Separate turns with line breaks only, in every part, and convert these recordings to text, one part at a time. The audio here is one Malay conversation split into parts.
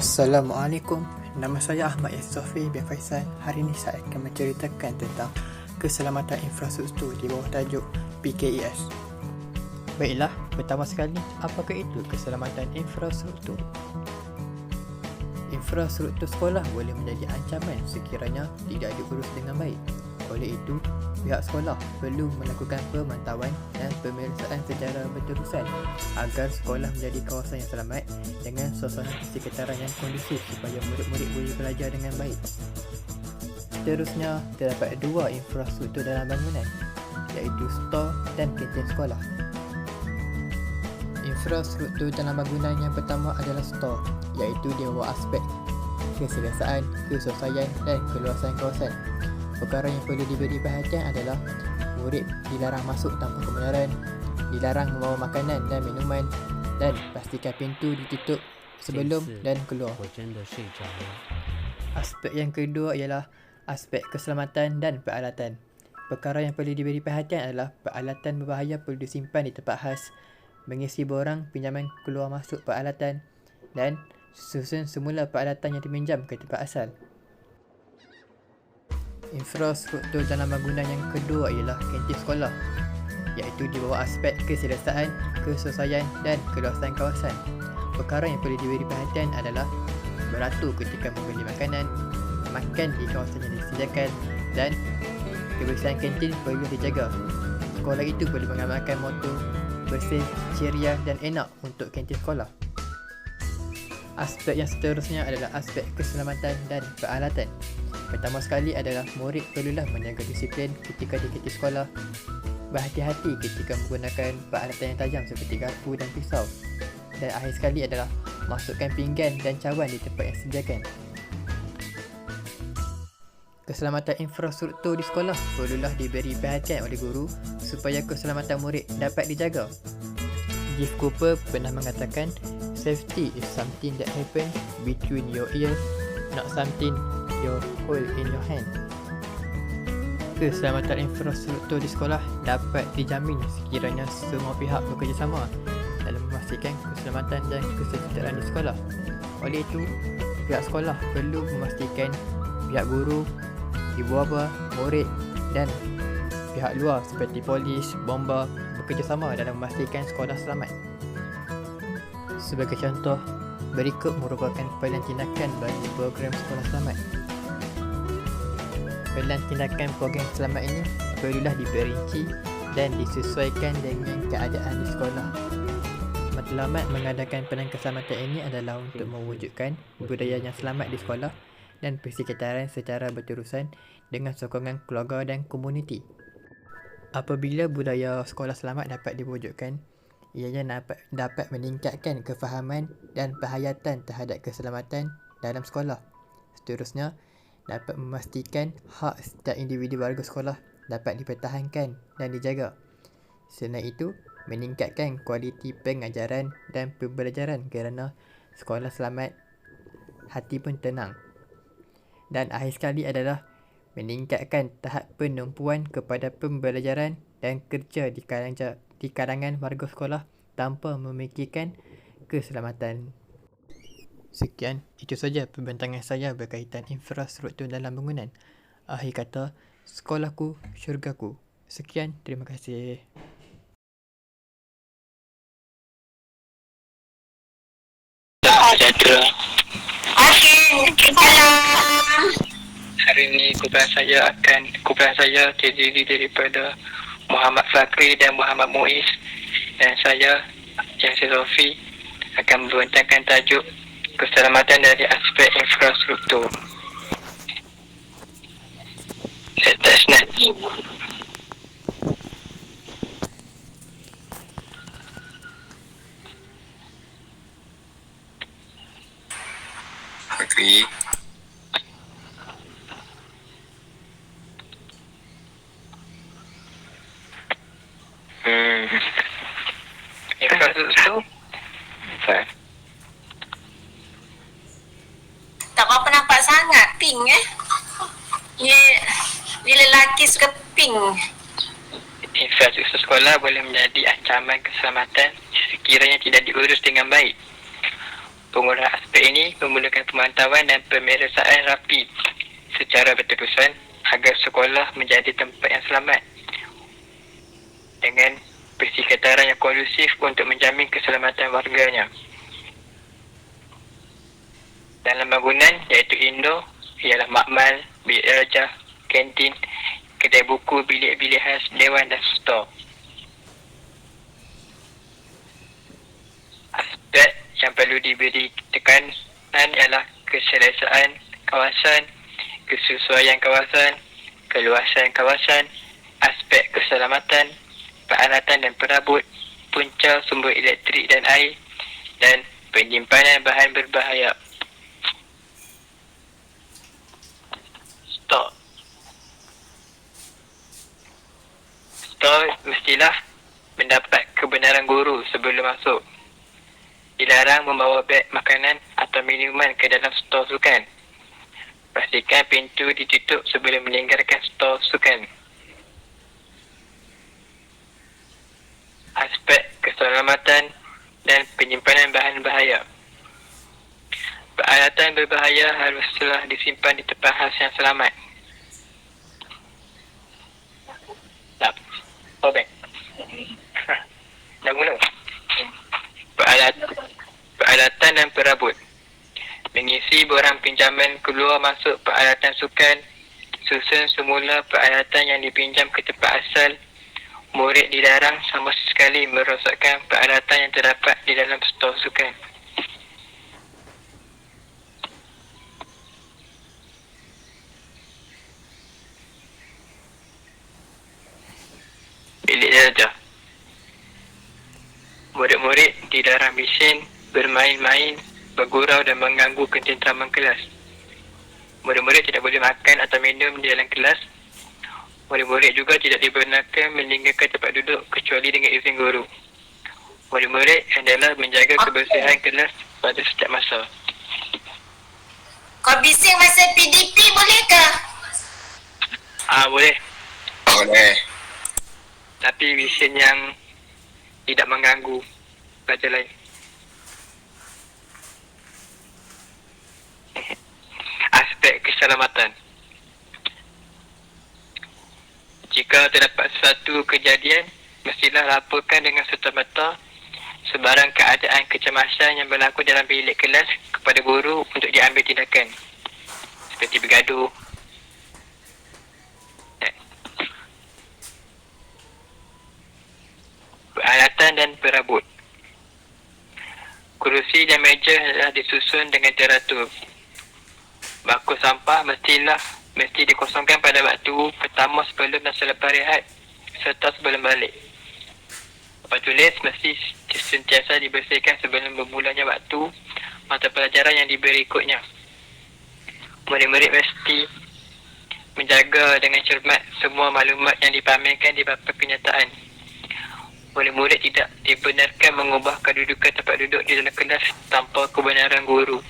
Assalamualaikum. Nama saya Ahmad Sofi bin Faisal. Hari ini saya akan menceritakan tentang keselamatan infrastruktur di bawah tajuk PKES. Baiklah, pertama sekali, apakah itu keselamatan infrastruktur? Infrastruktur sekolah boleh menjadi ancaman sekiranya tidak diurus dengan baik. Oleh itu, pihak sekolah perlu melakukan pemantauan dan pemeriksaan secara berterusan agar sekolah menjadi kawasan yang selamat dengan suasana persekitaran yang kondusif supaya murid-murid boleh belajar dengan baik. Seterusnya, terdapat dua infrastruktur dalam bangunan, iaitu stor dan kantin sekolah. Infrastruktur dalam bangunan yang pertama adalah stor, iaitu dia membawa aspek keselesaan, keselesaian dan keluasan kawasan. Perkara yang perlu diberi perhatian adalah murid dilarang masuk tanpa kebenaran, dilarang membawa makanan dan minuman, dan pastikan pintu ditutup sebelum dan keluar. Aspek yang kedua ialah aspek keselamatan dan peralatan. Perkara yang perlu diberi perhatian adalah peralatan berbahaya perlu disimpan di tempat khas, mengisi borang pinjaman keluar masuk peralatan, dan susun semula peralatan yang diminjam ke tempat asal. Infrastruktur dalam bangunan yang kedua ialah kantin sekolah, iaitu di bawah aspek keselesaan, keselesaian dan keluasan kawasan. Perkara yang perlu diberi perhatian adalah beratur ketika membeli makanan, makan di kawasan yang disediakan, dan kebersihan kantin perlu dijaga. Sekolah itu perlu mengamalkan moto bersih, ceria dan enak untuk kantin sekolah. Aspek yang seterusnya adalah aspek keselamatan dan peralatan. Pertama sekali adalah murid perlulah menjaga disiplin ketika di kantin sekolah, berhati-hati ketika menggunakan peralatan yang tajam seperti garpu dan pisau, dan akhir sekali adalah masukkan pinggan dan cawan di tempat yang disediakan. Keselamatan infrastruktur di sekolah perlulah diberi perhatian oleh guru supaya keselamatan murid dapat dijaga. Jeff Cooper pernah mengatakan, "Safety is something that happens between your ears, not something you hold in your hand." Keselamatan infrastruktur di sekolah dapat dijamin sekiranya semua pihak bekerjasama dalam memastikan keselamatan dan kesejahteraan di sekolah. Oleh itu, pihak sekolah perlu memastikan pihak guru, ibu bapa, murid dan pihak luar seperti polis, bomba bekerjasama dalam memastikan sekolah selamat. Sebagai contoh, berikut merupakan pelan tindakan bagi program sekolah selamat. Pelan tindakan program selamat ini perlulah diperinci dan disesuaikan dengan keadaan di sekolah. Matlamat mengadakan pelan keselamatan ini adalah untuk mewujudkan budaya yang selamat di sekolah dan persekitaran secara berterusan dengan sokongan keluarga dan komuniti. Apabila budaya sekolah selamat dapat diwujudkan, ianya dapat meningkatkan kefahaman dan penghayatan terhadap keselamatan dalam sekolah. Seterusnya, dapat memastikan hak setiap individu warga sekolah dapat dipertahankan dan dijaga. Selain itu, meningkatkan kualiti pengajaran dan pembelajaran kerana sekolah selamat, hati pun tenang. Dan akhir sekali adalah meningkatkan tahap penumpuan kepada pembelajaran dan kerja di kalangan warga sekolah tanpa memikirkan keselamatan. Sekian, itu saja pembentangan saya berkaitan infrastruktur dalam bangunan. Akhir kata, sekolahku, syurgaku. Sekian, terima kasih.
Sejahtera.
Okey, salam.
Hari ini kumpulan saya terdiri daripada Muhammad Fakri dan Muhammad Muiz, dan saya, Yasir Sofi, akan membentangkan tajuk keselamatan dari aspek infrastruktur. Let us next.
Fakri.
Infrastruktur. Baik.
Tak berapa nampak sangat pink Dia lelaki suka pink.
Infrastruktur sekolah boleh menjadi ancaman keselamatan sekiranya tidak diurus dengan baik. Penggunaan aspek ini memerlukan pemantauan dan pemeriksaan rapi secara berterusan agar sekolah menjadi tempat yang selamat dengan persekitaran yang kondusif untuk menjamin keselamatan warganya. Dalam bangunan iaitu indoor ialah makmal, bilik darjah, kantin, kedai buku, bilik-bilik khas, dewan dan stor. Aspek yang perlu diberi tekanan ialah keselesaan kawasan, kesesuaian kawasan, keluasan kawasan, aspek keselamatan, peralatan dan perabot, punca sumber elektrik dan air, dan penyimpanan bahan berbahaya. Stok mestilah mendapat kebenaran guru sebelum masuk. Dilarang membawa beg makanan atau minuman ke dalam stor sukan. Pastikan pintu ditutup sebelum meninggalkan stor sukan. Aspek keselamatan dan penyimpanan bahan bahaya. Peralatan berbahaya haruslah disimpan di tempat khas yang selamat. Tak. Baik. Dah mula. Peralatan dan perabot. Mengisi borang pinjaman keluar masuk peralatan sukan. Susun semula peralatan yang dipinjam ke tempat asal. Murid dilarang sama sekali merosakkan peralatan yang terdapat di dalam stor sukan. Bilik darjah. Murid-murid dilarang bising, bermain-main, bergurau dan mengganggu ketenteraman kelas. Murid-murid tidak boleh makan atau minum di dalam kelas. Murid-murid juga tidak dibenarkan meninggalkan tempat duduk kecuali dengan izin guru. Murid-murid adalah menjaga kebersihan kelas pada setiap masa.
Kau bising masa PDP boleh ke?
Boleh.
Boleh.
Tapi bising yang tidak mengganggu pelajar lain. Aspek keselamatan. Jika terdapat sesuatu kejadian, mestilah laporkan dengan serta-merta sebarang keadaan kecemasan yang berlaku dalam bilik kelas kepada guru untuk diambil tindakan. Seperti bergaduh. Peralatan dan perabot. Kerusi dan meja adalah disusun dengan teratur. Bangku sampah mesti dikosongkan pada waktu pertama sebelum dan selepas rehat serta sebelum balik. Papan tulis mesti sentiasa dibersihkan sebelum bermulanya waktu mata pelajaran yang diberi ikutnya. Murid-murid mesti menjaga dengan cermat semua maklumat yang dipamerkan di papan kenyataan. Murid-murid tidak dibenarkan mengubah kedudukan tempat duduk di dalam kelas tanpa kebenaran guru.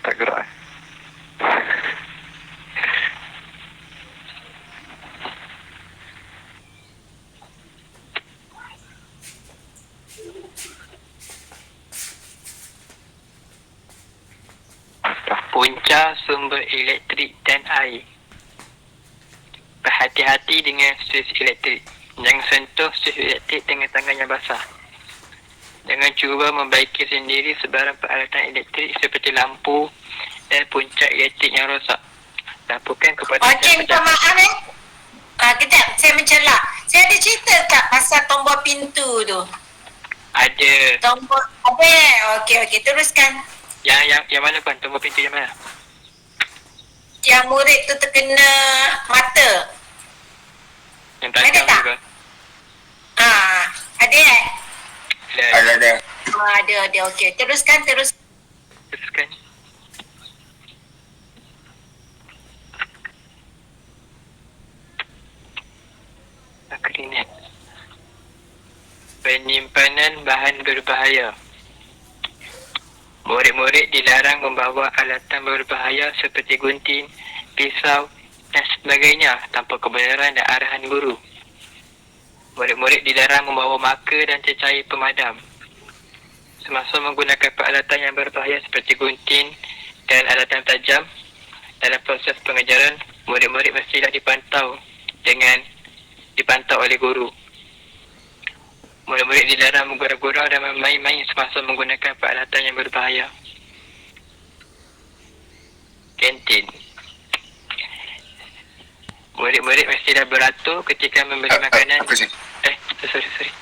Tak gerak. Punca sumber elektrik dan air. Berhati-hati dengan suis elektrik. Jangan sentuh suis elektrik dengan tangan yang basah. Jangan cuba membaiki sendiri sebarang peralatan elektrik seperti lampu dan punca elektrik yang rosak. Laporkan kepada
Okey, minta maaf kejap, saya mencelak. Saya ada cerita tak pasal tombol pintu tu?
Ada.
Tombol ada. Okey, teruskan.
Yang mana kan? Tombol pintu yang mana?
Yang murid tu terkena mata.
Yang tajam
Ada tak?
juga.
Ada
Ada.
ada. Okey, teruskan.
Teruskan. Akrinet. Penyimpanan bahan berbahaya. Murid-murid dilarang membawa alatan berbahaya seperti gunting, pisau dan sebagainya tanpa kebenaran dan arahan guru. Murid-murid dilarang membawa marker dan cecair pemadam. Semasa menggunakan peralatan yang berbahaya seperti gunting dan alatan tajam, dalam proses pengajaran, murid-murid mestilah dipantau oleh guru. Murid-murid dilarang menggurau-gurau dan bermain-main semasa menggunakan peralatan yang berbahaya. Kantin. Murid-murid mestilah beratur ketika membeli makanan.
Apa sih?
Sorry.